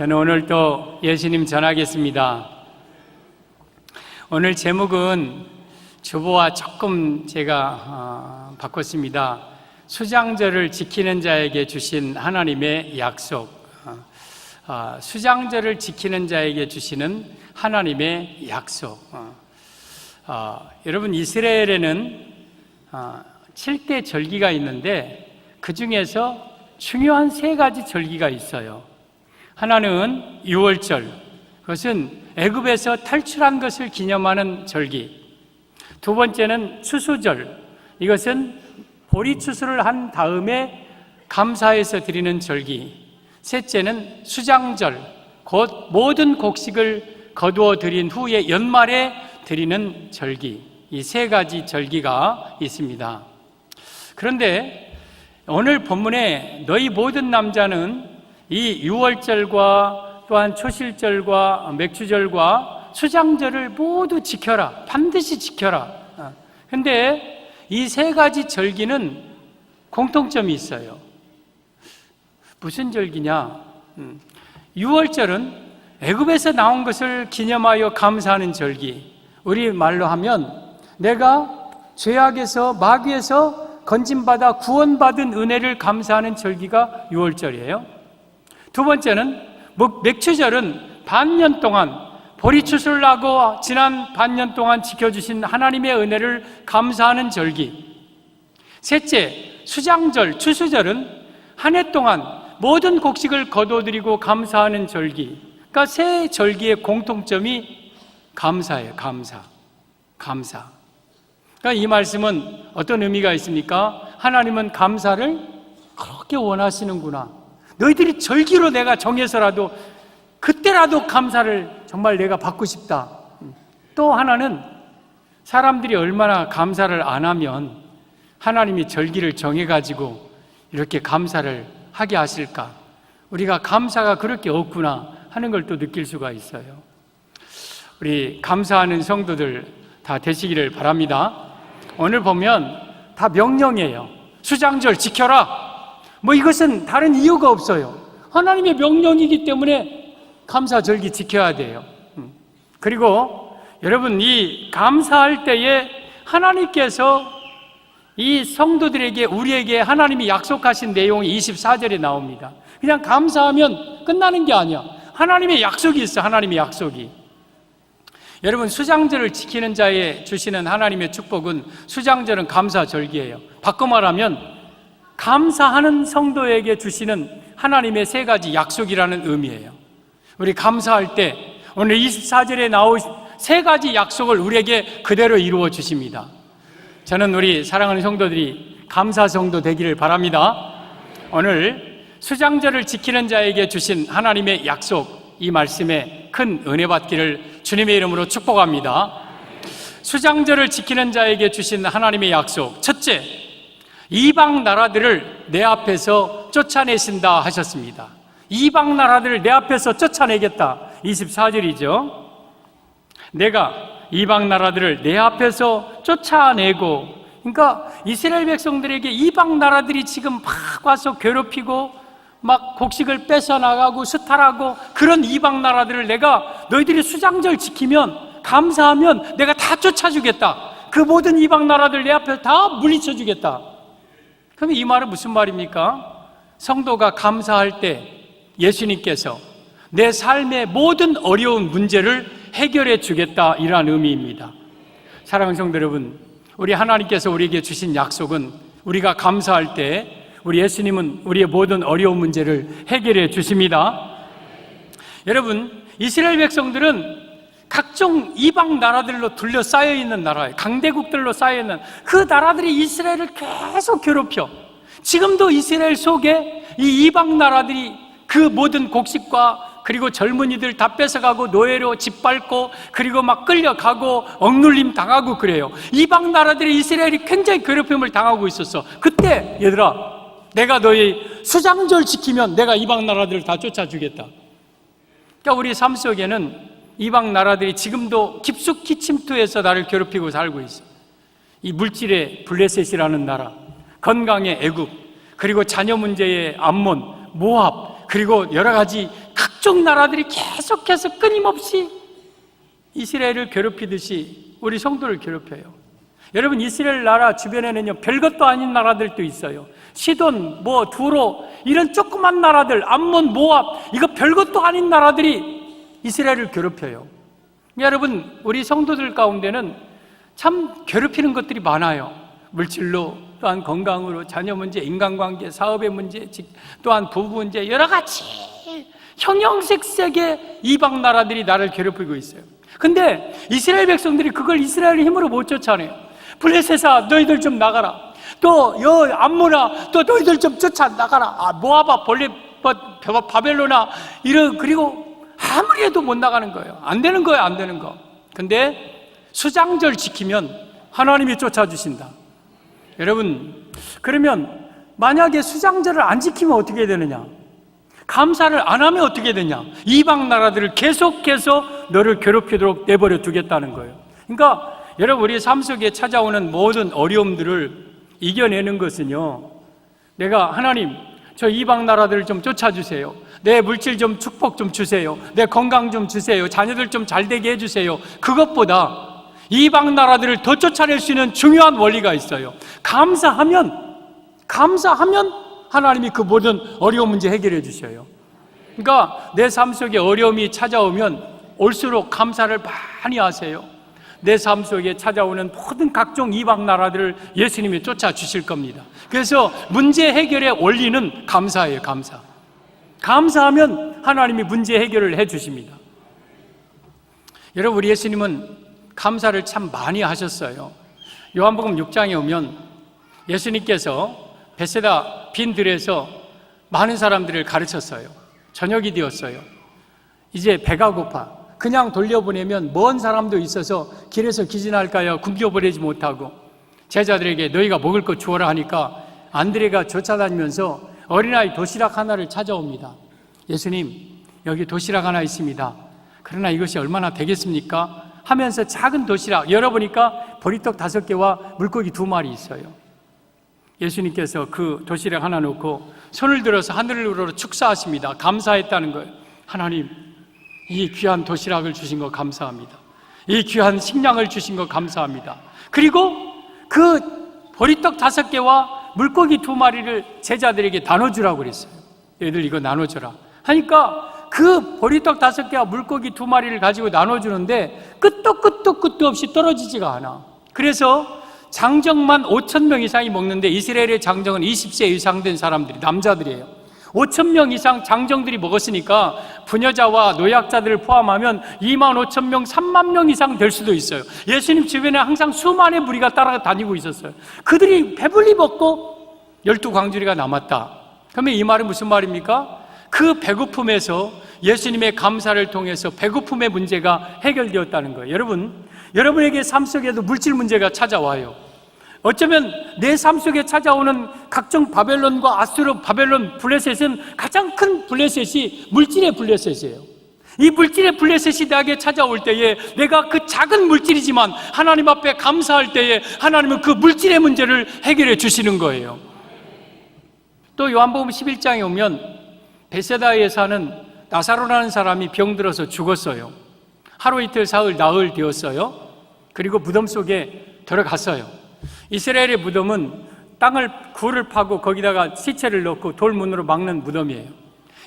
저는 오늘 또 예수님 전하겠습니다. 오늘 제목은 주보와 조금 제가 바꿨습니다. 수장절을 지키는 자에게 주신 하나님의 약속. 수장절을 지키는 자에게 주시는 하나님의 약속. 여러분, 이스라엘에는 7대 절기가 있는데 그 중에서 중요한 3가지 절기가 있어요. 하나는 유월절, 그것은 애굽에서 탈출한 것을 기념하는 절기. 두 번째는 추수절, 이것은 보리 추수를 한 다음에 감사해서 드리는 절기. 셋째는 수장절, 곧 모든 곡식을 거두어 드린 후에 연말에 드리는 절기. 이 3가지 절기가 있습니다. 그런데 오늘 본문에 너희 모든 남자는 이 유월절과 또한 초실절과 맥주절과 수장절을 모두 지켜라. 반드시 지켜라. 그런데 이 3가지 절기는 공통점이 있어요. 무슨 절기냐? 유월절은 애굽에서 나온 것을 기념하여 감사하는 절기. 우리 말로 하면 내가 죄악에서 마귀에서 건짐받아 구원받은 은혜를 감사하는 절기가 유월절이에요. 두 번째는 맥추절은 반년 동안 보리 추수를 하고 지난 반년 동안 지켜주신 하나님의 은혜를 감사하는 절기. 셋째, 수장절, 추수절은 한 해 동안 모든 곡식을 거둬들이고 감사하는 절기. 그러니까 3 절기의 공통점이 감사예요. 감사. 그러니까 이 말씀은 어떤 의미가 있습니까? 하나님은 감사를 그렇게 원하시는구나. 너희들이 절기로 내가 정해서라도 그때라도 감사를 정말 내가 받고 싶다. 또 하나는 사람들이 얼마나 감사를 안 하면 하나님이 절기를 정해가지고 이렇게 감사를 하게 하실까. 우리가 감사가 그렇게 없구나 하는 걸 또 느낄 수가 있어요. 우리 감사하는 성도들 다 되시기를 바랍니다. 오늘 보면 다 명령이에요. 수장절 지켜라. 이것은 다른 이유가 없어요. 하나님의 명령이기 때문에 감사절기 지켜야 돼요. 그리고 여러분, 이 감사할 때에 하나님께서 이 성도들에게, 우리에게 하나님이 약속하신 내용이 24절에 나옵니다. 그냥 감사하면 끝나는 게 아니야. 하나님의 약속이 있어. 하나님의 약속이. 여러분, 수장절을 지키는 자에 주시는 하나님의 축복은, 수장절은 감사절기예요. 바꿔 말하면 감사하는 성도에게 주시는 하나님의 3가지 약속이라는 의미예요. 우리 감사할 때 오늘 24절에 나온 3가지 약속을 우리에게 그대로 이루어 주십니다. 저는 우리 사랑하는 성도들이 감사 성도 되기를 바랍니다. 오늘 수장절을 지키는 자에게 주신 하나님의 약속, 이 말씀에 큰 은혜 받기를 주님의 이름으로 축복합니다. 수장절을 지키는 자에게 주신 하나님의 약속, 첫째, 이방 나라들을 내 앞에서 쫓아내신다 하셨습니다. 이방 나라들을 내 앞에서 쫓아내겠다. 24절이죠. 내가 이방 나라들을 내 앞에서 쫓아내고, 그러니까 이스라엘 백성들에게 이방 나라들이 지금 막 와서 괴롭히고 막 곡식을 뺏어나가고 수탈하고, 그런 이방 나라들을 내가 너희들이 수장절 지키면, 감사하면 내가 다 쫓아주겠다. 그 모든 이방 나라들 내 앞에서 다 물리쳐주겠다. 그럼 이 말은 무슨 말입니까? 성도가 감사할 때 예수님께서 내 삶의 모든 어려운 문제를 해결해 주겠다, 이런 의미입니다. 사랑하는 성도 여러분, 우리 하나님께서 우리에게 주신 약속은, 우리가 감사할 때 우리 예수님은 우리의 모든 어려운 문제를 해결해 주십니다. 여러분, 이스라엘 백성들은 각종 이방 나라들로 둘러싸여 있는 나라예요. 강대국들로 쌓여있는 그 나라들이 이스라엘을 계속 괴롭혀. 지금도 이스라엘 속에 이 이방 나라들이 그 모든 곡식과 그리고 젊은이들 다 뺏어가고 노예로 짓밟고, 그리고 막 끌려가고 억눌림 당하고 그래요. 이방 나라들이 이스라엘이 굉장히 괴롭힘을 당하고 있었어. 그때 얘들아, 내가 너희 수장절 지키면 내가 이방 나라들을 다 쫓아주겠다. 그러니까 우리 삶 속에는 이방 나라들이 지금도 깊숙이 침투해서 나를 괴롭히고 살고 있어. 이 물질의 블레셋이라는 나라, 건강의 애굽, 그리고 자녀 문제의 암몬, 모압, 그리고 여러 가지 각종 나라들이 계속해서 끊임없이 이스라엘을 괴롭히듯이 우리 성도를 괴롭혀요. 여러분, 이스라엘 나라 주변에는요, 별것도 아닌 나라들도 있어요. 시돈, 두로, 이런 조그만 나라들, 암몬, 모압, 이거 별것도 아닌 나라들이 이스라엘을 괴롭혀요. 여러분, 우리 성도들 가운데는 참 괴롭히는 것들이 많아요. 물질로, 또한 건강으로, 자녀 문제, 인간관계, 사업의 문제, 또한 부부 문제, 여러 가지 형형색색의 이방 나라들이 나를 괴롭히고 있어요. 근데 이스라엘 백성들이 그걸 이스라엘의 힘으로 못 쫓아내요. 블레셋아, 너희들 좀 나가라. 또 암몬아, 또 너희들 좀 쫓아 나가라. 모아바, 바벨로나, 그리고 아무리 해도 못 나가는 거예요. 안 되는 거예요, 안 되는 거. 근데 수장절 지키면 하나님이 쫓아주신다. 여러분, 그러면 만약에 수장절을 안 지키면 어떻게 되느냐? 감사를 안 하면 어떻게 되냐? 이방 나라들을 계속해서 너를 괴롭히도록 내버려 두겠다는 거예요. 그러니까 여러분, 우리 삶 속에 찾아오는 모든 어려움들을 이겨내는 것은요, 내가 하나님, 저 이방 나라들을 좀 쫓아주세요. 내 물질 좀 축복 좀 주세요. 내 건강 좀 주세요. 자녀들 좀 잘되게 해주세요. 그것보다 이방 나라들을 더 쫓아낼 수 있는 중요한 원리가 있어요. 감사하면 하나님이 그 모든 어려운 문제 해결해 주셔요. 그러니까 내 삶 속에 어려움이 찾아오면 올수록 감사를 많이 하세요. 내 삶 속에 찾아오는 모든 각종 이방 나라들을 예수님이 쫓아주실 겁니다. 그래서 문제 해결의 원리는 감사예요. 감사하면 하나님이 문제 해결을 해 주십니다. 여러분, 우리 예수님은 감사를 참 많이 하셨어요. 요한복음 6장에 오면 예수님께서 베세다 빈 들에서 많은 사람들을 가르쳤어요. 저녁이 되었어요. 이제 배가 고파. 그냥 돌려보내면 먼 사람도 있어서 길에서 기진할까요? 굶겨버리지 못하고 제자들에게 너희가 먹을 것 주어라 하니까 안드레가 쫓아다니면서 어린아이 도시락 하나를 찾아옵니다. 예수님, 여기 도시락 하나 있습니다. 그러나 이것이 얼마나 되겠습니까? 하면서 작은 도시락 열어보니까 보리떡 5개와 물고기 2마리 있어요. 예수님께서 그 도시락 하나 놓고 손을 들어서 하늘으로 축사하십니다. 감사했다는 거예요. 하나님, 이 귀한 도시락을 주신 거 감사합니다. 이 귀한 식량을 주신 거 감사합니다. 그리고 그 보리떡 5개와 물고기 2마리를 제자들에게 나눠주라고 그랬어요. 얘들 이거 나눠줘라 하니까 그 보리떡 5개와 물고기 2마리를 가지고 나눠주는데 끝도 없이 떨어지지가 않아. 그래서 장정만 5,000명 이상이 먹는데 이스라엘의 장정은 20세 이상 된 사람들이, 남자들이에요. 5,000명 이상 장정들이 먹었으니까 부녀자와 노약자들을 포함하면 25,000명, 30,000명 이상 될 수도 있어요. 예수님 주변에 항상 수만의 무리가 따라다니고 있었어요. 그들이 배불리 먹고 12광주리가 남았다. 그러면 이 말은 무슨 말입니까? 그 배고픔에서 예수님의 감사를 통해서 배고픔의 문제가 해결되었다는 거예요. 여러분에게 삶 속에도 물질 문제가 찾아와요. 어쩌면 내 삶 속에 찾아오는 각종 바벨론과 아수르, 바벨론, 블레셋은 가장 큰 블레셋이 물질의 블레셋이에요. 이 물질의 블레셋이 나에게 찾아올 때에 내가 그 작은 물질이지만 하나님 앞에 감사할 때에 하나님은 그 물질의 문제를 해결해 주시는 거예요. 또 요한복음 11장에 오면 베세다에 사는 나사로라는 사람이 병들어서 죽었어요. 하루 이틀 사흘 나흘 되었어요. 그리고 무덤 속에 들어갔어요. 이스라엘의 무덤은 굴을 파고 거기다가 시체를 넣고 돌문으로 막는 무덤이에요.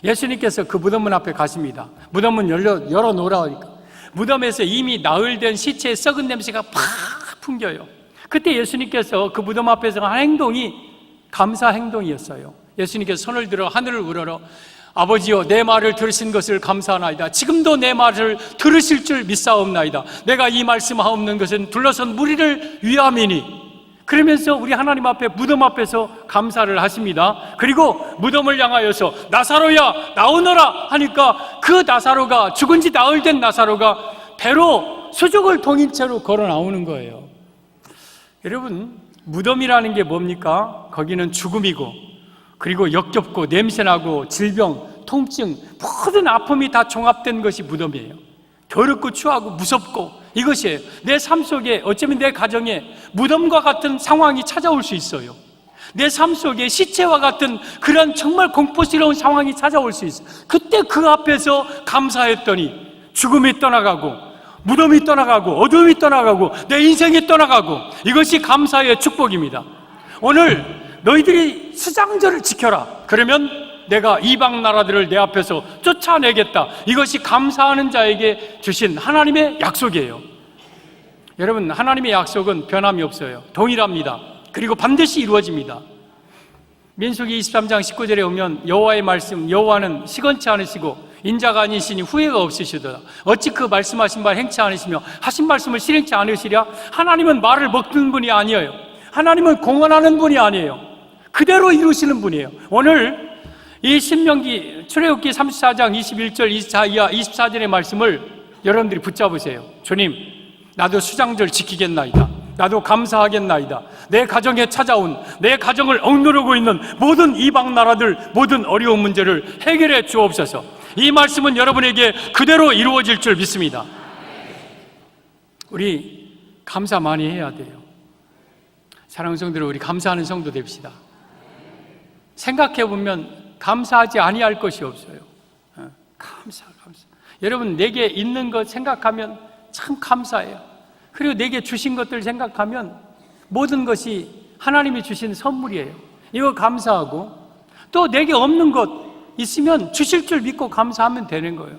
예수님께서 그 무덤문 앞에 가십니다. 무덤문 열어놓으라 하니까 무덤에서 이미 나흘된 시체의 썩은 냄새가 팍 풍겨요. 그때 예수님께서 그 무덤 앞에서 한 행동이 감사 행동이었어요. 예수님께서 손을 들어 하늘을 우러러 아버지여, 내 말을 들으신 것을 감사하나이다. 지금도 내 말을 들으실 줄 믿사옵나이다. 내가 이 말씀하옵는 것은 둘러선 무리를 위함이니. 그러면서 우리 하나님 앞에 무덤 앞에서 감사를 하십니다. 그리고 무덤을 향하여서 나사로야 나오너라 하니까 그 나사로가, 죽은 지 나흘 된 나사로가 배로 수족을 동인 채로 걸어 나오는 거예요. 여러분, 무덤이라는 게 뭡니까? 거기는 죽음이고, 그리고 역겹고 냄새나고 질병, 통증, 모든 아픔이 다 종합된 것이 무덤이에요. 더럽고 추하고 무섭고 이것이에요. 내 삶 속에, 어쩌면 내 가정에 무덤과 같은 상황이 찾아올 수 있어요. 내 삶 속에 시체와 같은 그런 정말 공포스러운 상황이 찾아올 수 있어요. 그때 그 앞에서 감사했더니 죽음이 떠나가고 무덤이 떠나가고 어둠이 떠나가고 내 인생이 떠나가고, 이것이 감사의 축복입니다. 오늘 너희들이 수장절을 지켜라. 그러면 내가 이방 나라들을 내 앞에서 쫓아내겠다. 이것이 감사하는 자에게 주신 하나님의 약속이에요. 여러분, 하나님의 약속은 변함이 없어요. 동일합니다. 그리고 반드시 이루어집니다. 민수기 23장 19절에 오면 여호와의 말씀, 여호와는 시건치 않으시고 인자가 아니시니 후회가 없으시도다. 어찌 그 말씀하신 바 행치 않으시며 하신 말씀을 실행치 않으시랴? 하나님은 말을 먹는 분이 아니에요. 하나님은 공언하는 분이 아니에요. 그대로 이루시는 분이에요. 오늘 이 신명기 출애굽기 34장 21절 24절의 말씀을 여러분들이 붙잡으세요. 주님, 나도 수장절 지키겠나이다. 나도 감사하겠나이다. 내 가정에 찾아온, 내 가정을 억누르고 있는 모든 이방 나라들, 모든 어려운 문제를 해결해 주옵소서. 이 말씀은 여러분에게 그대로 이루어질 줄 믿습니다. 우리 감사 많이 해야 돼요. 사랑하는 성도들, 우리 감사하는 성도 됩시다. 생각해보면 감사하지 아니할 것이 없어요. 감사. 여러분, 내게 있는 것 생각하면 참 감사해요. 그리고 내게 주신 것들 생각하면 모든 것이 하나님이 주신 선물이에요. 이거 감사하고, 또 내게 없는 것 있으면 주실 줄 믿고 감사하면 되는 거예요.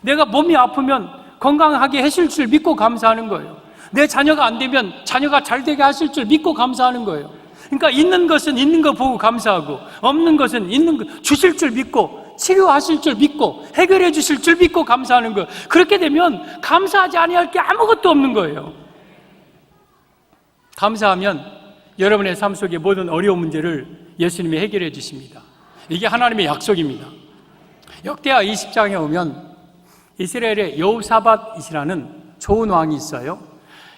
내가 몸이 아프면 건강하게 하실 줄 믿고 감사하는 거예요. 내 자녀가 안 되면 자녀가 잘 되게 하실 줄 믿고 감사하는 거예요. 그러니까 있는 것은 있는 거 보고 감사하고, 없는 것은 있는 거 주실 줄 믿고, 치료하실 줄 믿고, 해결해 주실 줄 믿고 감사하는 거예요. 그렇게 되면 감사하지 아니할 게 아무것도 없는 거예요. 감사하면 여러분의 삶 속의 모든 어려운 문제를 예수님이 해결해 주십니다. 이게 하나님의 약속입니다. 역대하 20장에 오면 이스라엘의 여호사밧이라는 좋은 왕이 있어요.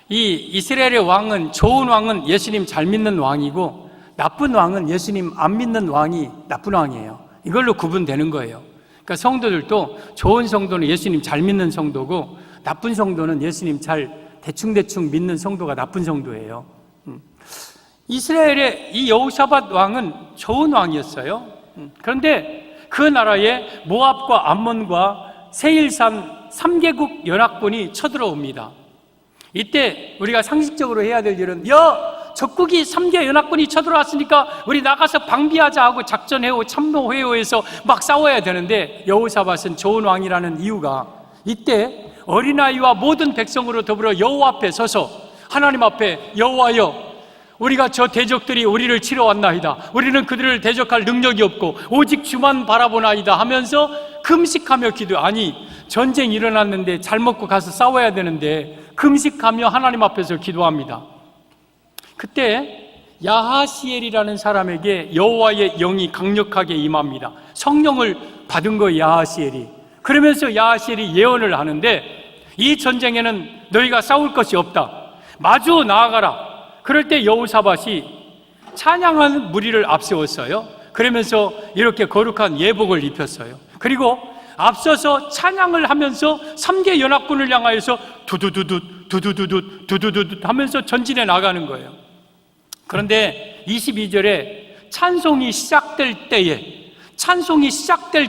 이 이스라엘의 왕은, 좋은 왕은 예수님 잘 믿는 왕이고, 나쁜 왕은 예수님 안 믿는 왕이 나쁜 왕이에요. 이걸로 구분되는 거예요. 그러니까 성도들도 좋은 성도는 예수님 잘 믿는 성도고, 나쁜 성도는 예수님 잘 대충대충 믿는 성도가 나쁜 성도예요. 이스라엘의 이 여호사밧 왕은 좋은 왕이었어요. 그런데 그 나라에 모압과 암몬과 세일산 3개국 연합군이 쳐들어옵니다. 이때 우리가 상식적으로 해야 될 일은, 적국이 3개 연합군이 쳐들어왔으니까 우리 나가서 방비하자 하고 작전해오, 참모회오해서 막 싸워야 되는데, 여호사밧은 좋은 왕이라는 이유가, 이때 어린아이와 모든 백성으로 더불어 여호와 앞에 서서 하나님 앞에, 여호와여, 우리가 저 대적들이 우리를 치러 왔나이다. 우리는 그들을 대적할 능력이 없고 오직 주만 바라보나이다 하면서 금식하며 기도. 아니, 전쟁이 일어났는데 잘 먹고 가서 싸워야 되는데 금식하며 하나님 앞에서 기도합니다. 그때 야하시엘이라는 사람에게 여호와의 영이 강력하게 임합니다. 성령을 받은 거예요, 야하시엘이. 그러면서 야하시엘이 예언을 하는데, 이 전쟁에는 너희가 싸울 것이 없다. 마주 나아가라. 그럴 때 여호사밧이 찬양하는 무리를 앞세웠어요. 그러면서 이렇게 거룩한 예복을 입혔어요. 그리고 앞서서 찬양을 하면서 3개 연합군을 향하여서 두두두두 하면서 전진해 나가는 거예요. 그런데 22절에 찬송이 시작될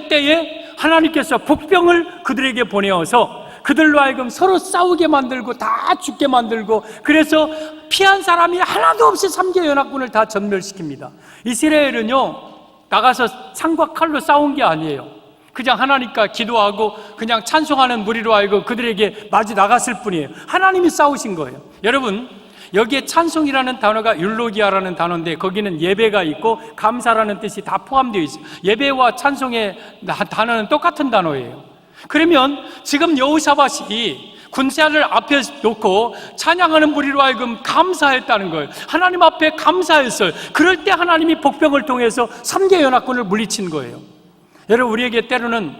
때에 하나님께서 복병을 그들에게 보내어서 그들로 하여금 서로 싸우게 만들고 다 죽게 만들고, 그래서 피한 사람이 하나도 없이 3개 연합군을 다 전멸시킵니다. 이스라엘은요, 나가서 창과 칼로 싸운 게 아니에요. 그냥 하나님과 기도하고 그냥 찬송하는 무리로 하여금 그들에게 마주 나갔을 뿐이에요. 하나님이 싸우신 거예요. 여러분, 여기에 찬송이라는 단어가 율로기아라는 단어인데, 거기는 예배가 있고 감사라는 뜻이 다 포함되어 있어요. 예배와 찬송의 단어는 똑같은 단어예요. 그러면 지금 여호사밧이 군사를 앞에 놓고 찬양하는 무리로 하여금 감사했다는 거예요. 하나님 앞에 감사했어요. 그럴 때 하나님이 복병을 통해서 3개 연합군을 물리친 거예요. 여러분, 우리에게 때로는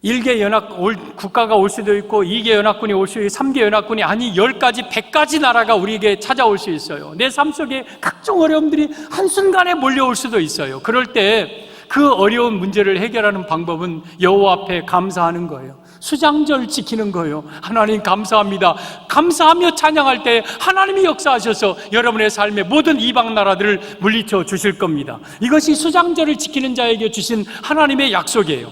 1개 국가가 올 수도 있고 2개 연합군이 올 수도 있고 3개 연합군이, 아니 10가지 100가지 나라가 우리에게 찾아올 수 있어요. 내 삶 속에 각종 어려움들이 한순간에 몰려올 수도 있어요. 그럴 때 그 어려운 문제를 해결하는 방법은 여호와 앞에 감사하는 거예요. 수장절 지키는 거예요. 하나님 감사합니다. 감사하며 찬양할 때 하나님이 역사하셔서 여러분의 삶의 모든 이방 나라들을 물리쳐 주실 겁니다. 이것이 수장절을 지키는 자에게 주신 하나님의 약속이에요.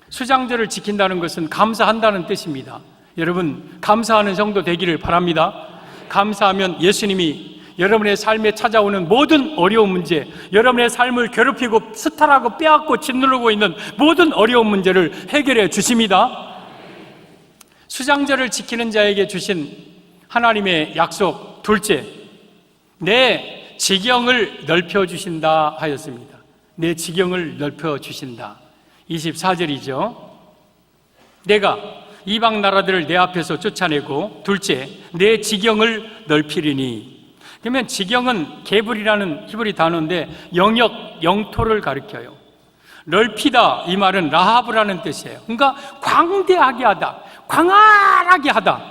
수장절을 지킨다는 것은 감사한다는 뜻입니다. 여러분, 감사하는 성도 되기를 바랍니다. 감사하면 예수님이 여러분의 삶에 찾아오는 모든 어려운 문제, 여러분의 삶을 괴롭히고 수탈하고 빼앗고 짓누르고 있는 모든 어려운 문제를 해결해 주십니다. 수장절을 지키는 자에게 주신 하나님의 약속 둘째, 내 지경을 넓혀주신다 하였습니다. 내 지경을 넓혀주신다. 24절이죠. 내가 이방 나라들을 내 앞에서 쫓아내고 둘째, 내 지경을 넓히리니. 그러면 지경은 게불이라는 히브리 단어인데 영역, 영토를 가리켜요. 넓히다, 이 말은 라하브라는 뜻이에요. 그러니까 광대하게 하다, 광활하게 하다.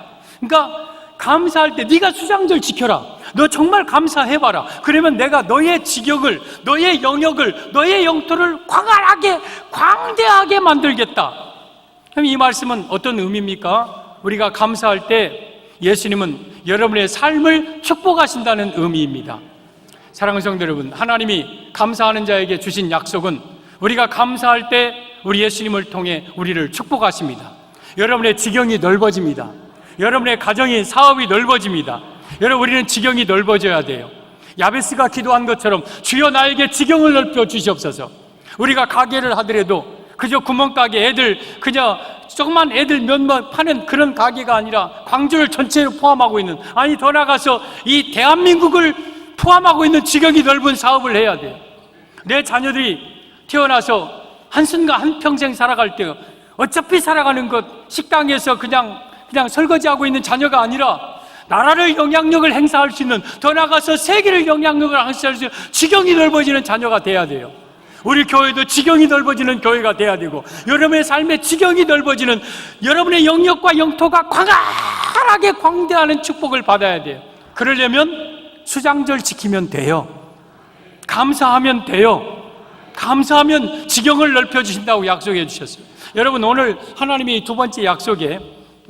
그러니까 감사할 때 네가 수장절 지켜라, 너 정말 감사해봐라. 그러면 내가 너의 지경을, 너의 영역을, 너의 영토를 광활하게, 광대하게 만들겠다. 그럼 이 말씀은 어떤 의미입니까? 우리가 감사할 때 예수님은 여러분의 삶을 축복하신다는 의미입니다. 사랑하는 성도 여러분, 하나님이 감사하는 자에게 주신 약속은 우리가 감사할 때 우리 예수님을 통해 우리를 축복하십니다. 여러분의 지경이 넓어집니다. 여러분의 가정이, 사업이 넓어집니다. 여러분, 우리는 지경이 넓어져야 돼요. 야베스가 기도한 것처럼 주여 나에게 지경을 넓혀 주시옵소서. 우리가 가게를 하더라도 그저 구멍가게 애들, 그저 조그만 애들 몇몇 파는 그런 가게가 아니라 광주를 전체를 포함하고 있는, 아니 더 나가서 이 대한민국을 포함하고 있는 지경이 넓은 사업을 해야 돼요. 내 자녀들이 태어나서 한순간 한평생 살아갈 때 어차피 살아가는 것, 식당에서 그냥 설거지하고 있는 자녀가 아니라 나라를 영향력을 행사할 수 있는, 더 나가서 세계를 영향력을 행사할 수 있는 지경이 넓어지는 자녀가 돼야 돼요. 우리 교회도 지경이 넓어지는 교회가 돼야 되고, 여러분의 삶의 지경이 넓어지는, 여러분의 영역과 영토가 광활하게 광대하는 축복을 받아야 돼요. 그러려면 수장절 지키면 돼요. 감사하면 돼요. 감사하면 지경을 넓혀주신다고 약속해 주셨어요. 여러분, 오늘 하나님이 두 번째 약속에,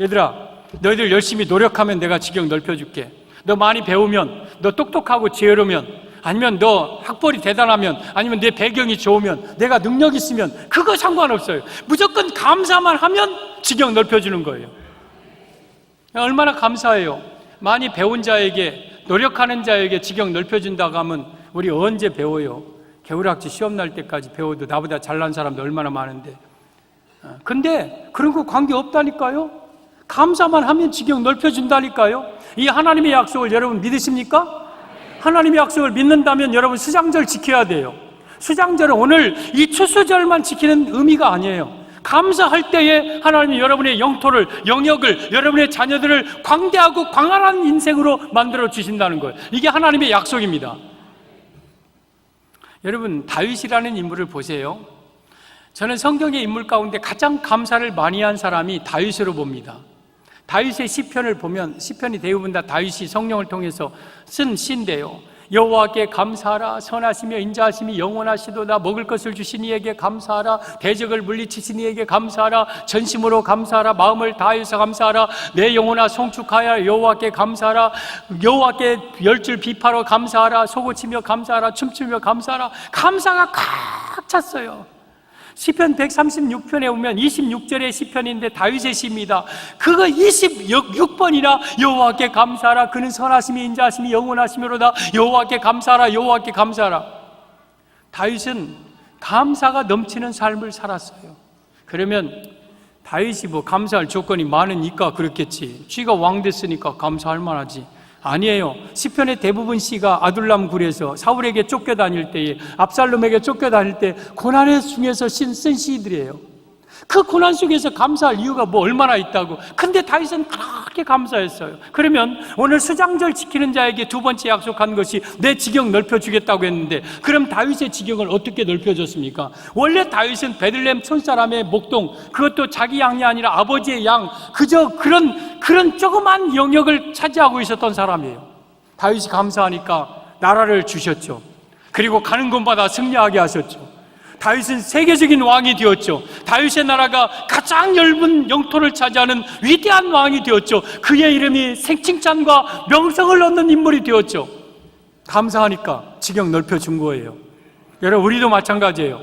얘들아 너희들 열심히 노력하면 내가 지경 넓혀줄게. 너 많이 배우면, 너 똑똑하고 지혜로우면, 아니면 너 학벌이 대단하면, 아니면 내 배경이 좋으면, 내가 능력 있으면 그거 상관없어요. 무조건 감사만 하면 지경 넓혀주는 거예요. 얼마나 감사해요. 많이 배운 자에게, 노력하는 자에게 지경 넓혀준다고 하면 우리 언제 배워요? 겨울학기 시험 날 때까지 배워도 나보다 잘난 사람도 얼마나 많은데. 근데 그런 거 관계없다니까요. 감사만 하면 지경 넓혀준다니까요. 이 하나님의 약속을 여러분 믿으십니까? 하나님의 약속을 믿는다면 여러분 수장절 지켜야 돼요. 수장절은 오늘 이 추수절만 지키는 의미가 아니에요. 감사할 때에 하나님이 여러분의 영토를, 영역을, 여러분의 자녀들을 광대하고 광활한 인생으로 만들어 주신다는 거예요. 이게 하나님의 약속입니다. 여러분, 다윗이라는 인물을 보세요. 저는 성경의 인물 가운데 가장 감사를 많이 한 사람이 다윗으로 봅니다. 다윗의 시편을 보면, 시편이 대부분 다 다윗이 성령을 통해서 쓴 시인데요. 여호와께 감사하라, 선하시며 인자하심이 영원하시도다. 먹을 것을 주신 이에게 감사하라, 대적을 물리치신 이에게 감사하라, 전심으로 감사하라, 마음을 다해서 감사하라, 내 영혼아 송축하여 여호와께 감사하라, 여호와께 열줄 비파로 감사하라, 소고치며 감사하라, 춤추며 감사하라. 감사가 꽉 찼어요. 시편 136편에 보면 26절의 시편인데 다윗의 시입니다. 그거 26번이나 여호와께 감사하라, 그는 선하심이 인자하심이 영원하시미로다. 여호와께 감사하라, 여호와께 감사하라. 다윗은 감사가 넘치는 삶을 살았어요. 그러면 다윗이 뭐 감사할 조건이 많으니까 그렇겠지, 쥐가 왕 됐으니까 감사할 만하지. 아니에요. 시편의 대부분 시가 아둘람 굴에서 사울에게 쫓겨다닐 때에, 압살롬에게 쫓겨다닐 때 고난의 중에서 쓴 시들이에요. 그 고난 속에서 감사할 이유가 뭐 얼마나 있다고. 근데 다윗은 그렇게 감사했어요. 그러면 오늘 수장절 지키는 자에게 두 번째 약속한 것이 내 지경 넓혀주겠다고 했는데, 그럼 다윗의 지경을 어떻게 넓혀줬습니까? 원래 다윗은 베들레헴 촌사람의 목동, 그것도 자기 양이 아니라 아버지의 양, 그저 그런 조그만 영역을 차지하고 있었던 사람이에요. 다윗이 감사하니까 나라를 주셨죠. 그리고 가는 곳마다 승리하게 하셨죠. 다윗은 세계적인 왕이 되었죠. 다윗의 나라가 가장 넓은 영토를 차지하는 위대한 왕이 되었죠. 그의 이름이 생칭찬과 명성을 얻는 인물이 되었죠. 감사하니까 지경 넓혀준 거예요. 여러분, 우리도 마찬가지예요.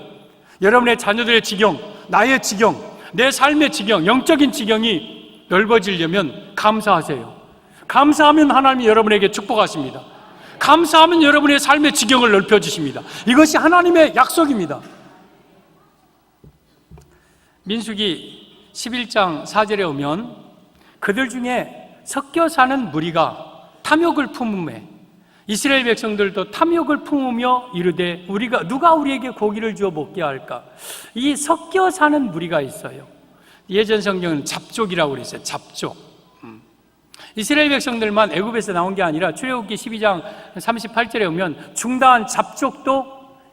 여러분의 자녀들의 지경, 나의 지경, 내 삶의 지경, 영적인 지경이 넓어지려면 감사하세요. 감사하면 하나님이 여러분에게 축복하십니다. 감사하면 여러분의 삶의 지경을 넓혀주십니다. 이것이 하나님의 약속입니다. 민수기 11장 4절에 오면 그들 중에 섞여 사는 무리가 탐욕을 품음에 이스라엘 백성들도 탐욕을 품으며 이르되 누가 우리에게 고기를 주어 먹게 할까? 이 섞여 사는 무리가 있어요. 예전 성경은 잡족이라고 그랬어요. 잡족. 이스라엘 백성들만 애굽에서 나온 게 아니라 출애굽기 12장 38절에 오면 중다한 잡족도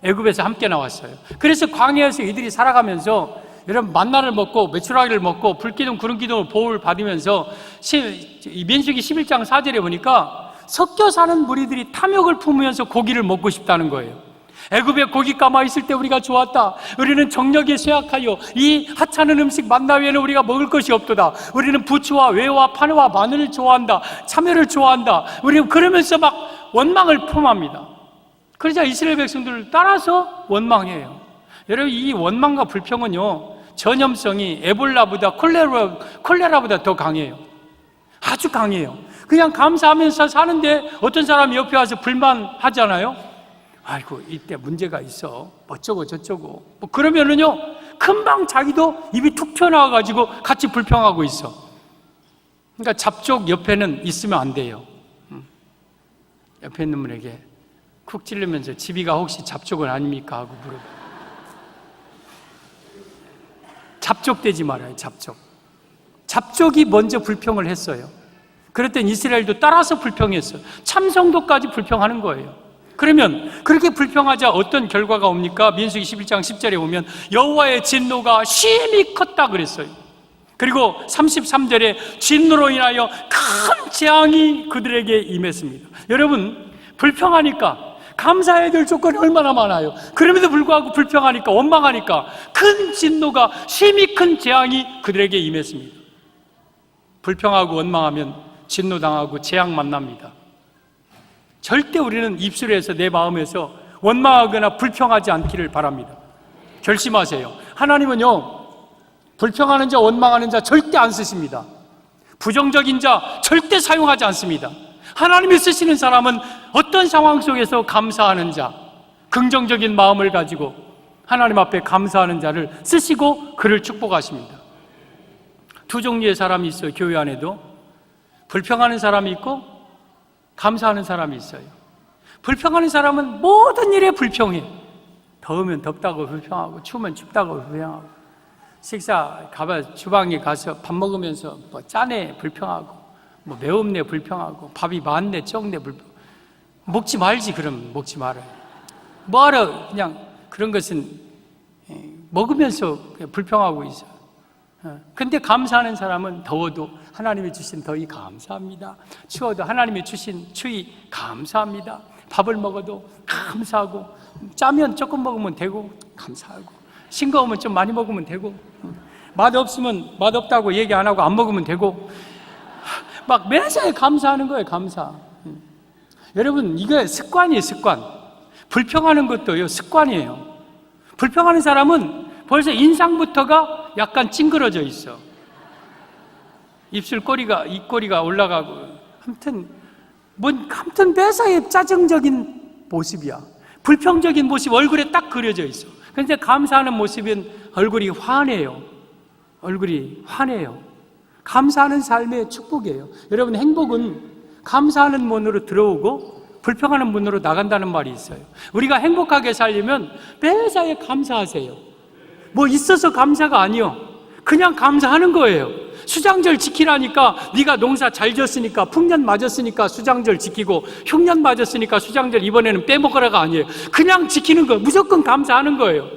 애굽에서 함께 나왔어요. 그래서 광야에서 이들이 살아가면서 여러분 만나를 먹고 메추라기를 먹고 불기둥 구름기둥을 보호를 받으면서 민수기 11장 4절에 보니까 섞여 사는 무리들이 탐욕을 품으면서 고기를 먹고 싶다는 거예요. 애굽에 고기 감아 있을 때 우리가 좋았다. 우리는 정력에 쇠약하여 이 하찮은 음식 만나 외에는 우리가 먹을 것이 없도다. 우리는 부추와 외와 파와 마늘을 좋아한다. 참외를 좋아한다. 우리는 그러면서 막 원망을 품합니다. 그러자 이스라엘 백성들을 따라서 원망해요. 여러분, 이 원망과 불평은요, 전염성이 에볼라보다 콜레라보다 더 강해요. 아주 강해요. 그냥 감사하면서 사는데 어떤 사람이 옆에 와서 불만하잖아요. 아이고, 이때 문제가 있어. 어쩌고 저쩌고. 뭐 그러면은요, 금방 자기도 입이 툭 튀어나와가지고 같이 불평하고 있어. 그러니까 잡족 옆에는 있으면 안 돼요. 옆에 있는 분에게 쿡 찌르면서 집이가 혹시 잡족은 아닙니까? 하고 물어봐. 잡족되지 말아요, 잡족. 잡족이 먼저 불평을 했어요. 그랬더니 이스라엘도 따라서 불평했어요. 참성도까지 불평하는 거예요. 그러면 그렇게 불평하자 어떤 결과가 옵니까? 민수기 11장 10절에 보면 여호와의 진노가 심히 컸다 그랬어요. 그리고 33절에 진노로 인하여 큰 재앙이 그들에게 임했습니다. 여러분, 불평하니까 감사해야 될 조건이 얼마나 많아요. 그럼에도 불구하고 불평하니까, 원망하니까 큰 진노가, 심히 큰 재앙이 그들에게 임했습니다. 불평하고 원망하면 진노당하고 재앙 만납니다. 절대 우리는 입술에서 내 마음에서 원망하거나 불평하지 않기를 바랍니다. 결심하세요. 하나님은요, 불평하는 자, 원망하는 자 절대 안 쓰십니다. 부정적인 자 절대 사용하지 않습니다. 하나님이 쓰시는 사람은 어떤 상황 속에서 감사하는 자, 긍정적인 마음을 가지고 하나님 앞에 감사하는 자를 쓰시고 그를 축복하십니다. 두 종류의 사람이 있어요. 교회 안에도 불평하는 사람이 있고 감사하는 사람이 있어요. 불평하는 사람은 모든 일에 불평해. 더우면 덥다고 불평하고 추우면 춥다고 불평하고, 식사 가봐 주방에 가서 밥 먹으면서 뭐 짜네 불평하고, 뭐 매운네 불평하고, 밥이 많네 적네 불평. 먹지 말지. 그럼 먹지 말아요. 뭐하러 그냥 그런 것은 먹으면서 그냥 불평하고 있어요. 근데 감사하는 사람은 더워도 하나님이 주신 더위 감사합니다. 추워도 하나님이 주신 추위 감사합니다. 밥을 먹어도 감사하고, 짜면 조금 먹으면 되고 감사하고, 싱거우면 좀 많이 먹으면 되고, 맛없으면 맛없다고 얘기 안 하고 안 먹으면 되고, 막 매사에 감사하는 거예요. 감사. 여러분, 이게 습관이에요. 습관. 불평하는 것도요, 습관이에요. 불평하는 사람은 벌써 인상부터가 약간 찡그러져 있어. 입꼬리가 올라가고, 아무튼 매사에 짜증적인 모습이야. 불평적인 모습 얼굴에 딱 그려져 있어. 그런데 감사하는 모습은 얼굴이 환해요. 얼굴이 환해요. 감사하는 삶의 축복이에요. 여러분, 행복은 감사하는 문으로 들어오고 불평하는 문으로 나간다는 말이 있어요. 우리가 행복하게 살려면 매사에 감사하세요. 뭐 있어서 감사가 아니요, 그냥 감사하는 거예요. 수장절 지키라니까, 네가 농사 잘 지었으니까, 풍년 맞았으니까 수장절 지키고, 흉년 맞았으니까 수장절 이번에는 빼먹으라가 아니에요. 그냥 지키는 거, 무조건 감사하는 거예요.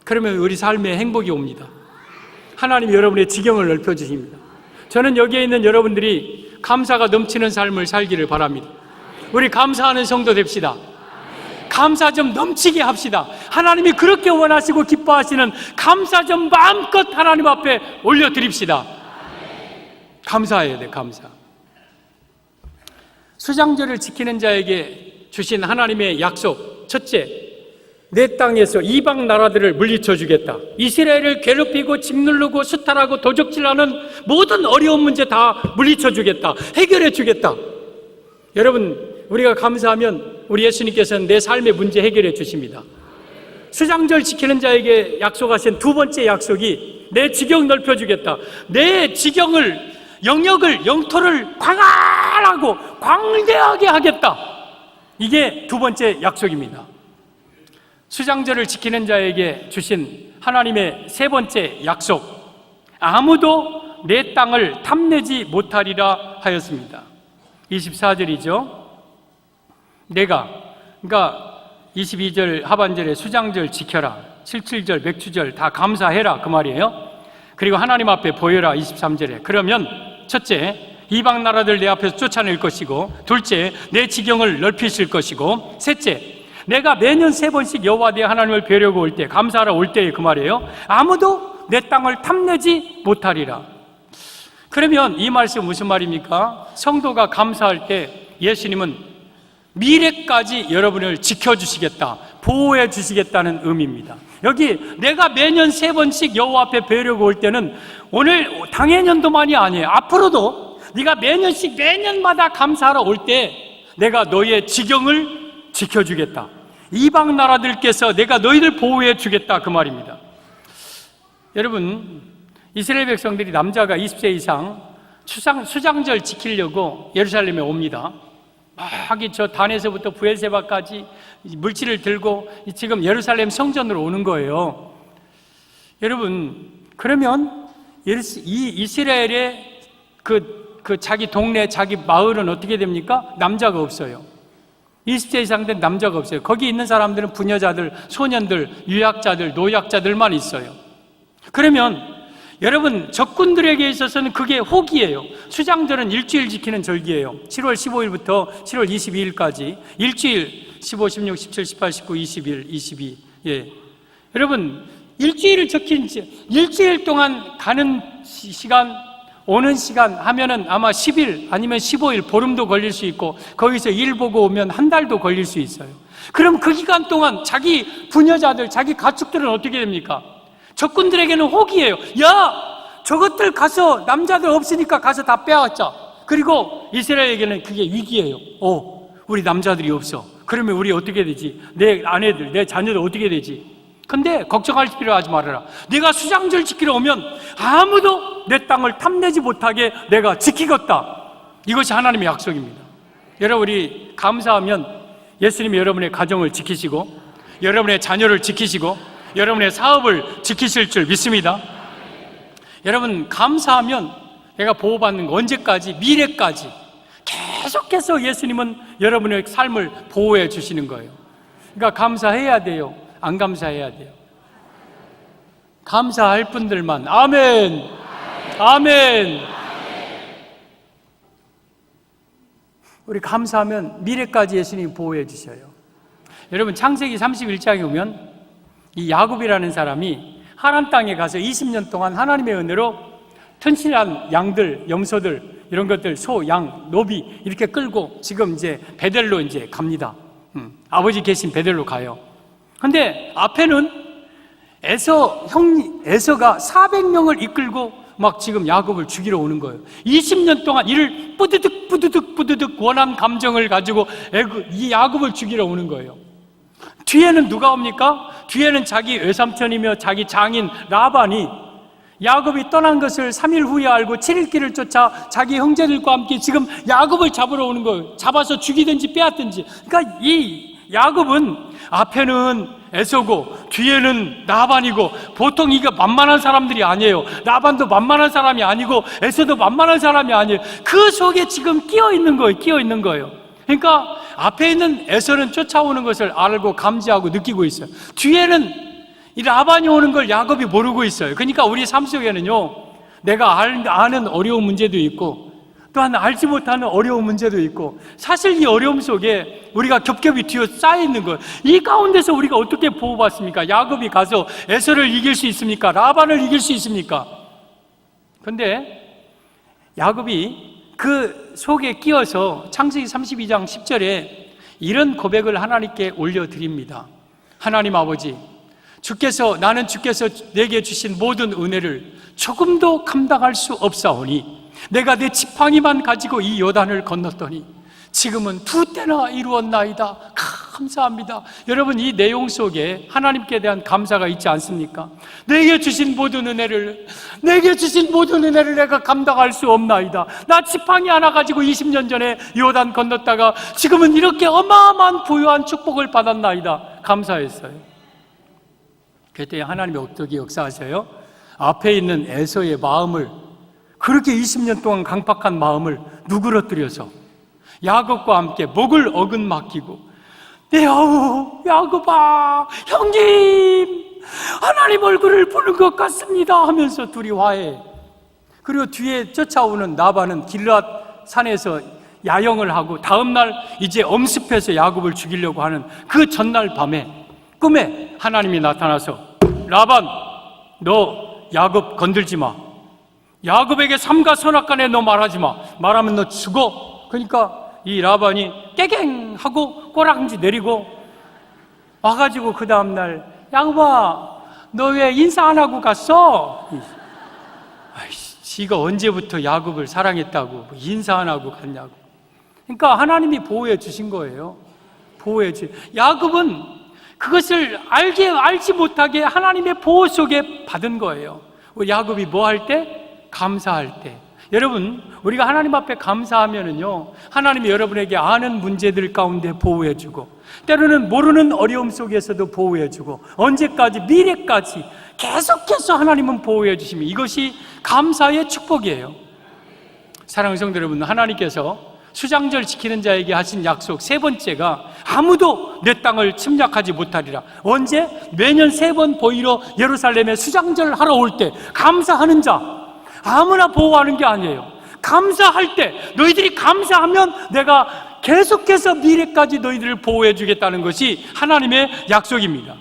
그러면 우리 삶에 행복이 옵니다. 하나님이 여러분의 지경을 넓혀주십니다. 저는 여기에 있는 여러분들이 감사가 넘치는 삶을 살기를 바랍니다. 우리 감사하는 성도 됩시다. 감사 좀 넘치게 합시다. 하나님이 그렇게 원하시고 기뻐하시는 감사 좀 마음껏 하나님 앞에 올려드립시다. 감사해야 돼, 감사. 수장절을 지키는 자에게 주신 하나님의 약속, 첫째, 내 땅에서 이방 나라들을 물리쳐 주겠다. 이스라엘을 괴롭히고 짓누르고 수탈하고 도적질하는 모든 어려운 문제 다 물리쳐 주겠다. 해결해 주겠다. 여러분, 우리가 감사하면 우리 예수님께서는 내 삶의 문제 해결해 주십니다. 수장절 지키는 자에게 약속하신 두 번째 약속이 내 지경 넓혀 주겠다. 내 지경을, 영역을, 영토를 광활하고 광대하게 하겠다. 이게 두 번째 약속입니다. 수장절을 지키는 자에게 주신 하나님의 세 번째 약속, 아무도 내 땅을 탐내지 못하리라 하였습니다. 24절이죠. 그러니까 22절 하반절에 수장절 지켜라, 77절 맥주절 다 감사해라 그 말이에요. 그리고 하나님 앞에 보여라 23절에. 그러면 첫째, 이방 나라들 내 앞에서 쫓아낼 것이고, 둘째, 내 지경을 넓히실 것이고, 셋째, 내가 매년 3번씩 여호와 내 하나님을 뵈려고 올 때, 감사하러 올 때에 그 말이에요. 아무도 내 땅을 탐내지 못하리라. 그러면 이 말씀은 무슨 말입니까? 성도가 감사할 때 예수님은 미래까지 여러분을 지켜주시겠다, 보호해 주시겠다는 의미입니다. 여기 내가 매년 3번씩 여호와 앞에 뵈려고 올 때는 오늘 당해년도만이 아니에요. 앞으로도 네가 매년씩 매년마다 감사하러 올 때 내가 너의 지경을 지켜주겠다. 이방 나라들께서 내가 너희를 보호해 주겠다 그 말입니다. 여러분, 이스라엘 백성들이 남자가 20세 이상 수장절 지키려고 예루살렘에 옵니다. 막 저 단에서부터 부엘세바까지 물질을 들고 지금 예루살렘 성전으로 오는 거예요. 여러분, 그러면 이 이스라엘의 그 자기 동네, 자기 마을은 어떻게 됩니까? 남자가 없어요. 20세 이상 된 남자가 없어요. 거기 있는 사람들은 부녀자들, 소년들, 유약자들, 노약자들만 있어요. 그러면 여러분, 적군들에게 있어서는 그게 호기예요. 수장절은 일주일 지키는 절기예요. 7월 15일부터 7월 22일까지 일주일, 15, 16, 17, 18, 19, 21, 22. 예. 여러분, 일주일을 일주일 동안 가는 시간, 오는 시간 하면은 아마 10일 아니면 15일, 보름도 걸릴 수 있고, 거기서 일 보고 오면 한 달도 걸릴 수 있어요. 그럼 그 기간 동안 자기 부녀자들, 자기 가축들은 어떻게 됩니까? 적군들에게는 호기예요. 야, 저것들 가서, 남자들 없으니까 가서 다 빼앗자. 그리고 이스라엘에게는 그게 위기예요. 우리 남자들이 없어. 그러면 우리 어떻게 되지? 내 아내들, 내 자녀들 어떻게 되지? 근데 걱정할 필요 하지 말아라. 네가 수장절 지키러 오면 아무도 내 땅을 탐내지 못하게 내가 지키겠다. 이것이 하나님의 약속입니다. 여러분, 우리 감사하면 예수님이 여러분의 가정을 지키시고, 여러분의 자녀를 지키시고, 여러분의 사업을 지키실 줄 믿습니다. 여러분, 감사하면 내가 보호받는 거 언제까지? 미래까지 계속해서 예수님은 여러분의 삶을 보호해 주시는 거예요. 그러니까 감사해야 돼요? 안 감사해야 돼요? 감사할 분들만. 아멘. 아멘. 우리 감사하면 미래까지 예수님이 보호해 주셔요. 여러분, 창세기 31장에 보면 이 야곱이라는 사람이 하란 땅에 가서 20년 동안 하나님의 은혜로 튼실한 양들, 염소들, 이런 것들, 소, 양, 노비 이렇게 끌고 지금 이제 베델로 이제 갑니다. 아버지 계신 베델로 가요. 근데 앞에는 에서가 400명을 이끌고 막 지금 야곱을 죽이러 오는 거예요. 20년 동안 이를 뿌드득 원한 감정을 가지고 이 야곱을 죽이러 오는 거예요. 뒤에는 누가 옵니까? 뒤에는 자기 외삼촌이며 자기 장인 라반이 야곱이 떠난 것을 3일 후에 알고 7일 길을 쫓아 자기 형제들과 함께 지금 야곱을 잡으러 오는 거예요. 잡아서 죽이든지 빼앗든지. 그러니까 이 야곱은 앞에는 에서고 뒤에는 라반이고, 보통 이게 만만한 사람들이 아니에요. 라반도 만만한 사람이 아니고 에서도 만만한 사람이 아니에요. 그 속에 지금 끼어 있는 거예요. 그러니까 앞에 있는 에서는 쫓아오는 것을 알고 감지하고 느끼고 있어요. 뒤에는 이 라반이 오는 걸 야곱이 모르고 있어요. 그러니까 우리 삶 속에는요, 내가 아는 어려운 문제도 있고, 또한 알지 못하는 어려운 문제도 있고, 사실 이 어려움 속에 우리가 겹겹이 뒤어 쌓여 있는 것, 이 가운데서 우리가 어떻게 보호받습니까? 야곱이 가서 에서를 이길 수 있습니까? 라반을 이길 수 있습니까? 그런데 야곱이 그 속에 끼어서 창세기 32장 10절에 이런 고백을 하나님께 올려드립니다. 하나님 아버지, 나는 주께서 내게 주신 모든 은혜를 조금도 감당할 수 없사오니 내가 내 지팡이만 가지고 이 요단을 건넜더니 지금은 2때나 이루었나이다. 감사합니다. 여러분, 이 내용 속에 하나님께 대한 감사가 있지 않습니까? 내게 주신 모든 은혜를 내가 감당할 수 없나이다. 나 지팡이 하나 가지고 20년 전에 요단 건넜다가 지금은 이렇게 어마어마한 부유한 축복을 받았나이다. 감사했어요. 그때 하나님이 어떻게 역사하세요? 앞에 있는 에서의 마음을, 그렇게 20년 동안 강팍한 마음을 누그러뜨려서 야곱과 함께 목을 어긋 맡기고, 야곱아, 형님, 하나님 얼굴을 보는 것 같습니다 하면서 둘이 화해. 그리고 뒤에 쫓아오는 나반은 길앗 산에서 야영을 하고 다음날 이제 엄습해서 야곱을 죽이려고 하는 그 전날 밤에 꿈에 하나님이 나타나서, 라반, 너 야곱 건들지 마. 야곱에게 삼가 선악간에 너 말하지 마. 말하면 너 죽어. 그러니까 이 라반이 깨갱 하고 꼬랑지 내리고 와가지고 그 다음날, 야곱아, 너 왜 인사 안 하고 갔어? 지가 언제부터 야곱을 사랑했다고 인사 안 하고 갔냐고. 그러니까 하나님이 보호해 주신 거예요. 야곱은 그것을 알지 못하게 하나님의 보호 속에 받은 거예요. 야곱이 뭐 할 때? 감사할 때. 여러분, 우리가 하나님 앞에 감사하면은요, 하나님이 여러분에게 아는 문제들 가운데 보호해주고, 때로는 모르는 어려움 속에서도 보호해주고, 언제까지? 미래까지 계속해서 하나님은 보호해주시면 이것이 감사의 축복이에요. 사랑하는 성도 여러분, 하나님께서 수장절 지키는 자에게 하신 약속 세 번째가 아무도 내 땅을 침략하지 못하리라. 언제? 매년 3번 보이러 예루살렘에 수장절 하러 올 때 감사하는 자, 아무나 보호하는 게 아니에요. 감사할 때, 너희들이 감사하면 내가 계속해서 미래까지 너희들을 보호해 주겠다는 것이 하나님의 약속입니다.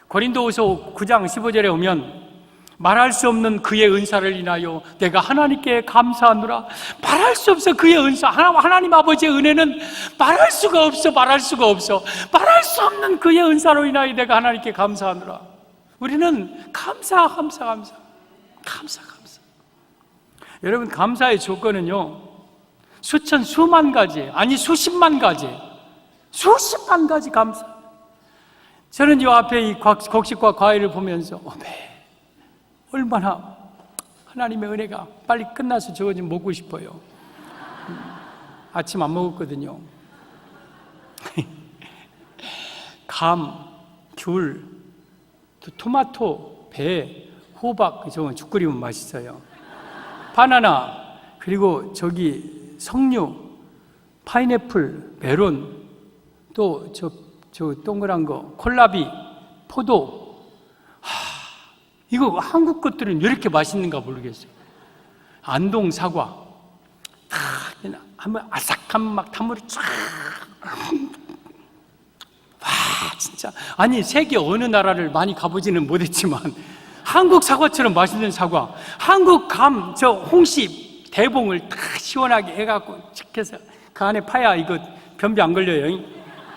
고린도후서 9장 15절에 오면, 말할 수 없는 그의 은사를 인하여 내가 하나님께 감사하노라. 말할 수 없어. 그의 은사, 하나님 아버지의 은혜는 말할 수가 없어. 말할 수 없는 그의 은사로 인하여 내가 하나님께 감사하노라. 우리는 감사. 여러분, 감사의 조건은요, 수만 가지, 아니 수십만 가지 감사. 저는 이 앞에 이 곡식과 과일을 보면서 얼마나 하나님의 은혜가 빨리 끝나서 저거 좀 먹고 싶어요. 아침 안 먹었거든요. 감, 귤, 토마토, 배, 호박, 저건 죽 끓이면 맛있어요. 바나나, 그리고 저기 석류, 파인애플, 메론, 또 저 동그란 거, 콜라비, 포도. 이거 한국 것들은 왜 이렇게 맛있는가 모르겠어요. 안동 사과, 한번 아삭한 막 탕물이 쫙. 와, 진짜. 아니, 세계 어느 나라를 많이 가보지는 못했지만 한국 사과처럼 맛있는 사과, 한국 감, 홍시 대봉을 딱 시원하게 해갖고 착 해서 그 안에 파야 이거 변비 안 걸려요.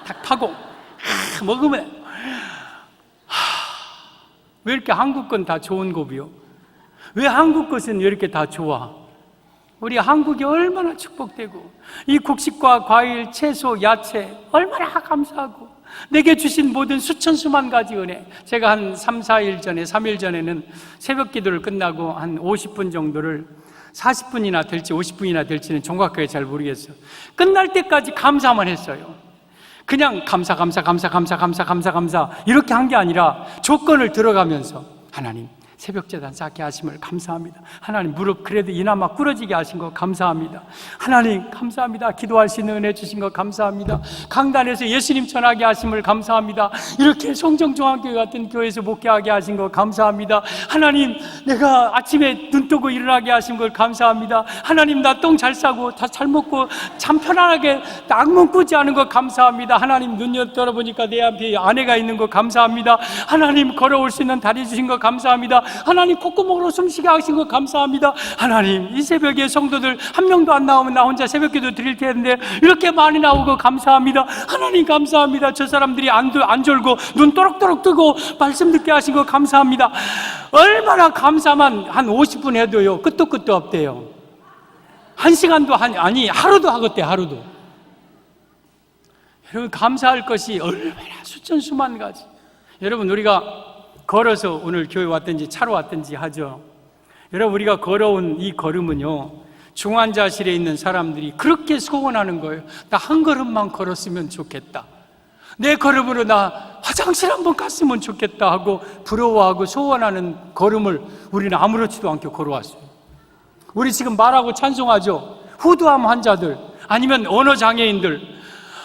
딱 파고 먹으면, 왜 이렇게 한국 건 다 좋은 고비요? 왜 한국 것은 왜 이렇게 다 좋아? 우리 한국이 얼마나 축복되고, 이 곡식과 과일, 채소, 야채 얼마나 감사하고, 내게 주신 모든 수천 수만 가지 은혜. 제가 한 3일 전에는 새벽 기도를 끝나고 한 50분 정도를, 40분이나 될지 50분이나 될지는 정확하게 잘 모르겠어요. 끝날 때까지 감사만 했어요. 그냥 감사 이렇게 한 게 아니라 조건을 들어가면서, 하나님, 새벽제단 쌓게 하심을 감사합니다. 하나님, 무릎 그래도 이나마 꿇어지게 하신 거 감사합니다. 하나님 감사합니다. 기도할 수 있는 은혜 주신 거 감사합니다. 강단에서 예수님 전하게 하심을 감사합니다. 이렇게 성정중앙교회 같은 교회에서 목회하게 하신 거 감사합니다. 하나님, 내가 아침에 눈 뜨고 일어나게 하신 걸 감사합니다. 하나님, 나 똥 잘 싸고 다 잘 먹고 참 편안하게 악몽 꾸지 않은 거 감사합니다. 하나님, 눈 떠보니까 내 앞에 아내가 있는 거 감사합니다. 하나님, 걸어올 수 있는 다리 주신 거 감사합니다. 하나님, 콧구멍으로 숨쉬게 하신 것 감사합니다. 하나님, 이 새벽에 성도들 한 명도 안 나오면 나 혼자 새벽기도 드릴 텐데 이렇게 많이 나오고 감사합니다. 하나님 감사합니다. 저 사람들이 안 졸고 눈 또록또록 뜨고 말씀 듣게 하신 것 감사합니다. 얼마나 감사만 한 50분 해도요 끝도 끝도 없대요. 1시간도 아니 하루도 하겠대. 하루도. 여러분, 감사할 것이 얼마나 수천 수만 가지. 여러분, 우리가 걸어서 오늘 교회 왔든지 차로 왔든지 하죠. 여러분, 우리가 걸어온 이 걸음은요, 중환자실에 있는 사람들이 그렇게 소원하는 거예요. 나 한 걸음만 걸었으면 좋겠다. 내 걸음으로 나 화장실 한번 갔으면 좋겠다 하고 부러워하고 소원하는 걸음을 우리는 아무렇지도 않게 걸어왔어요. 우리 지금 말하고 찬송하죠. 후두암 환자들, 아니면 언어장애인들,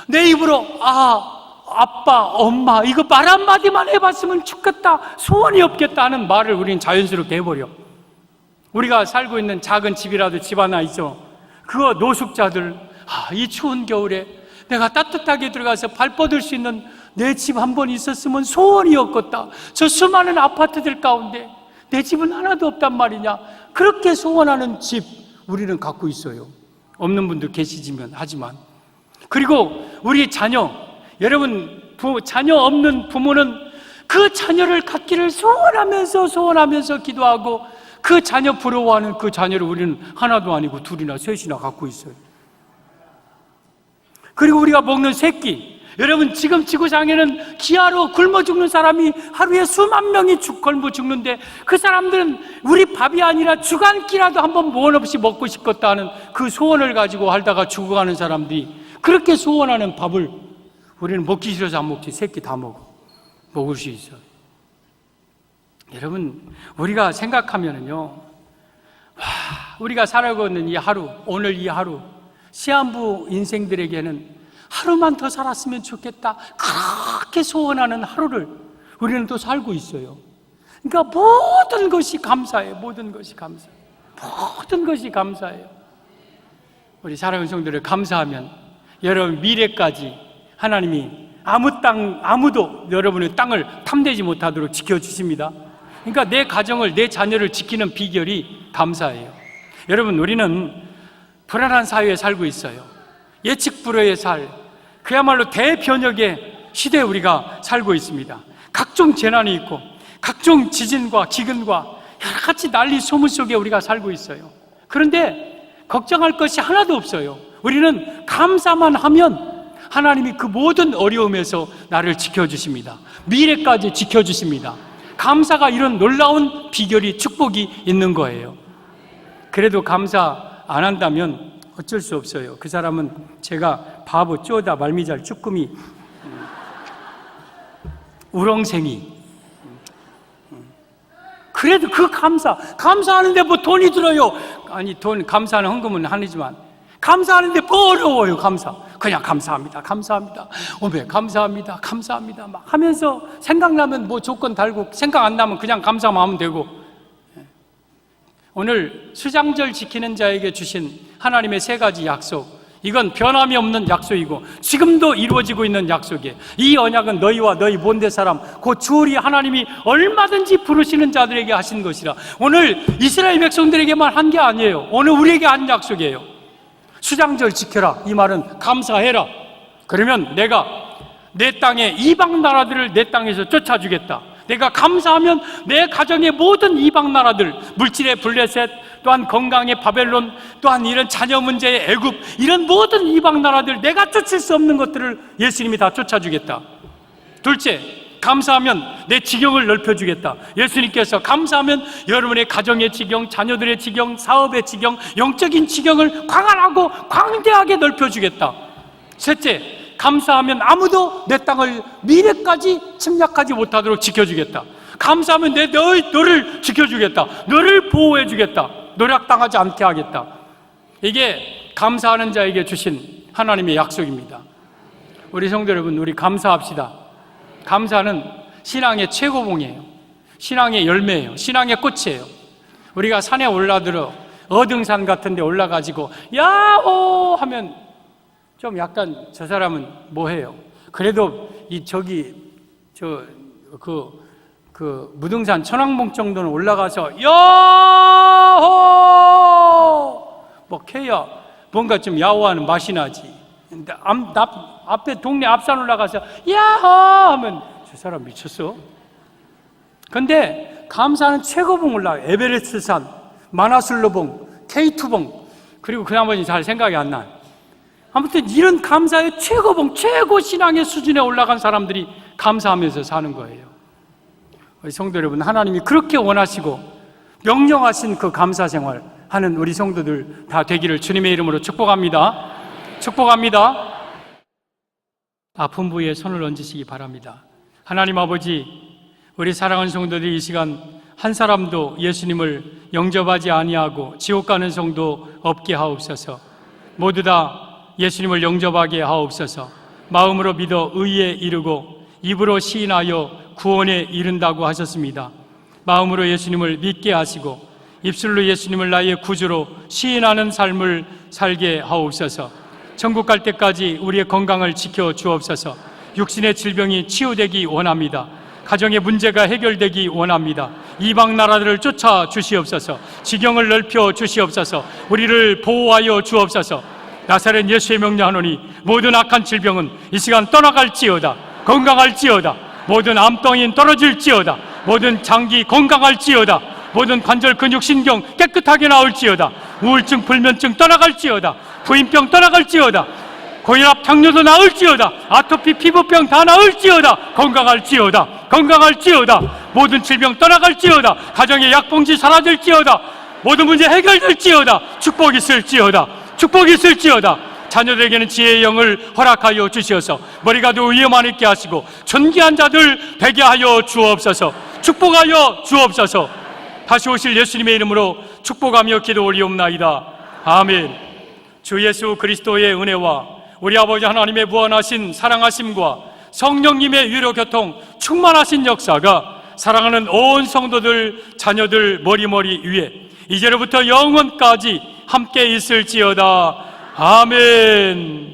내 입으로 아빠, 엄마, 이거 말 한마디만 해봤으면 좋겠다, 소원이 없겠다 하는 말을 우리는 자연스럽게 해버려. 우리가 살고 있는 작은 집이라도 집 하나 있죠. 그거 노숙자들, 이 추운 겨울에 내가 따뜻하게 들어가서 발 뻗을 수 있는 내 집 한 번 있었으면 소원이었겠다. 저 수많은 아파트들 가운데 내 집은 하나도 없단 말이냐. 그렇게 소원하는 집 우리는 갖고 있어요. 없는 분도 계시지만 하지만. 그리고 우리 자녀, 여러분, 자녀 없는 부모는 그 자녀를 갖기를 소원하면서 기도하고 그 자녀 부러워하는 그 자녀를 우리는 하나도 아니고 둘이나 셋이나 갖고 있어요. 그리고 우리가 먹는 새끼, 여러분, 지금 지구상에는 기아로 굶어 죽는 사람이 하루에 수만 명이 굶어 죽는데 그 사람들은 우리 밥이 아니라 죽 한 끼라도 한번 무언 없이 먹고 싶겠다는 그 소원을 가지고 살다가 죽어가는 사람들이 그렇게 소원하는 밥을 우리는 먹기 싫어서 안 먹지, 새끼 다 먹을 수 있어요. 여러분, 우리가 생각하면은요, 우리가 살아가고 있는 이 하루, 오늘 이 하루, 시한부 인생들에게는 하루만 더 살았으면 좋겠다, 그렇게 소원하는 하루를 우리는 또 살고 있어요. 그러니까 모든 것이 감사해요. 모든 것이 감사해요. 모든 것이 감사해요. 우리 사랑하는 성도들, 감사하면 여러분 미래까지 하나님이 아무도 여러분의 땅을 탐내지 못하도록 지켜주십니다. 그러니까 내 가정을, 내 자녀를 지키는 비결이 감사예요. 여러분, 우리는 불안한 사회에 살고 있어요. 예측 불허의 그야말로 대변혁의 시대에 우리가 살고 있습니다. 각종 재난이 있고 각종 지진과 기근과 여러 가지 난리 소문 속에 우리가 살고 있어요. 그런데 걱정할 것이 하나도 없어요. 우리는 감사만 하면 하나님이 그 모든 어려움에서 나를 지켜주십니다. 미래까지 지켜주십니다. 감사가 이런 놀라운 비결이, 축복이 있는 거예요. 그래도 감사 안 한다면 어쩔 수 없어요. 그 사람은 제가 바보, 쪼다, 말미잘, 쭈꾸미, 우렁생이. 그래도 그 감사하는데 뭐 돈이 들어요. 아니, 감사하는 헌금은 아니지만 감사하는데 뭐 어려워요. 그냥 감사합니다. 오메 감사합니다. 막 하면서 생각나면 뭐 조건 달고, 생각 안 나면 그냥 감사만 하면 되고. 오늘 수장절 지키는 자에게 주신 하나님의 3가지 약속, 이건 변함이 없는 약속이고 지금도 이루어지고 있는 약속이에요. 이 언약은 너희와 너희 본대 사람 곧 주우리 하나님이 얼마든지 부르시는 자들에게 하신 것이라. 오늘 이스라엘 백성들에게만 한 게 아니에요. 오늘 우리에게 한 약속이에요. 수장절 지켜라. 이 말은 감사해라. 그러면 내가 내 땅에 이방 나라들을 내 땅에서 쫓아주겠다. 내가 감사하면 내 가정의 모든 이방 나라들, 물질의 블레셋, 또한 건강의 바벨론, 또한 이런 자녀 문제의 애굽, 이런 모든 이방 나라들, 내가 쫓을 수 없는 것들을 예수님이 다 쫓아주겠다. 둘째, 감사하면 내 지경을 넓혀주겠다. 예수님께서 감사하면 여러분의 가정의 지경, 자녀들의 지경, 사업의 지경, 영적인 지경을 광활하고 광대하게 넓혀주겠다. 셋째, 감사하면 아무도 내 땅을 미래까지 침략하지 못하도록 지켜주겠다. 감사하면 너를 지켜주겠다, 너를 보호해주겠다, 노략당하지 않게 하겠다. 이게 감사하는 자에게 주신 하나님의 약속입니다. 우리 성도 여러분, 우리 감사합시다. 감사는 신앙의 최고봉이에요. 신앙의 열매예요. 신앙의 꽃이에요. 우리가 산에 올라들어 어등산 같은 데 올라가지고 야호 하면 좀 약간 저 사람은 뭐해요? 그래도 그 무등산 천왕봉 정도는 올라가서 야호 뭐 캐야 뭔가 좀 야호하는 맛이 나지. 근데 앞에 동네 앞산 올라가서 야호 하면 저 사람 미쳤어? 근데 감사는 최고봉 올라가요. 에베레스트산, 마나슬로봉, K2봉, 그리고 그 나머지 잘 생각이 안 나요. 아무튼 이런 감사의 최고봉, 최고 신앙의 수준에 올라간 사람들이 감사하면서 사는 거예요. 우리 성도 여러분, 하나님이 그렇게 원하시고 명령하신 그 감사 생활 하는 우리 성도들 다 되기를 주님의 이름으로 축복합니다. 축복합니다. 아픈 부위에 손을 얹으시기 바랍니다. 하나님 아버지, 우리 사랑하는 성도들이 이 시간 한 사람도 예수님을 영접하지 아니하고 지옥 가는 성도 없게 하옵소서. 모두 다 예수님을 영접하게 하옵소서. 마음으로 믿어 의에 이르고 입으로 시인하여 구원에 이른다고 하셨습니다. 마음으로 예수님을 믿게 하시고 입술로 예수님을 나의 구주로 시인하는 삶을 살게 하옵소서. 천국 갈 때까지 우리의 건강을 지켜 주옵소서. 육신의 질병이 치유되기 원합니다. 가정의 문제가 해결되기 원합니다. 이방 나라들을 쫓아 주시옵소서. 지경을 넓혀 주시옵소서. 우리를 보호하여 주옵소서. 나사렛 예수의 명령하노니 모든 악한 질병은 이 시간 떠나갈지어다. 건강할지어다. 모든 암덩이는 떨어질지어다. 모든 장기 건강할지어다. 모든 관절 근육 신경 깨끗하게 나올지어다. 우울증 불면증 떠나갈지어다. 부인병 떠나갈지어다. 고혈압 당뇨도 나을지어다. 아토피 피부병 다 나을지어다. 건강할지어다. 건강할지어다. 모든 질병 떠나갈지어다. 가정의 약봉지 사라질지어다. 모든 문제 해결될지어다. 축복이 있을지어다. 축복이 있을지어다. 자녀들에게는 지혜의 영을 허락하여 주시어서 머리가 더 위험한 있게 하시고 존귀한 자들 되게 하여 주옵소서. 축복하여 주옵소서. 다시 오실 예수님의 이름으로 축복하며 기도 올리옵나이다. 아멘. 주 예수 그리스도의 은혜와 우리 아버지 하나님의 무한하신 사랑하심과 성령님의 유로 교통 충만하신 역사가 사랑하는 온 성도들 자녀들 머리머리 위에 이제로부터 영원까지 함께 있을지어다. 아멘.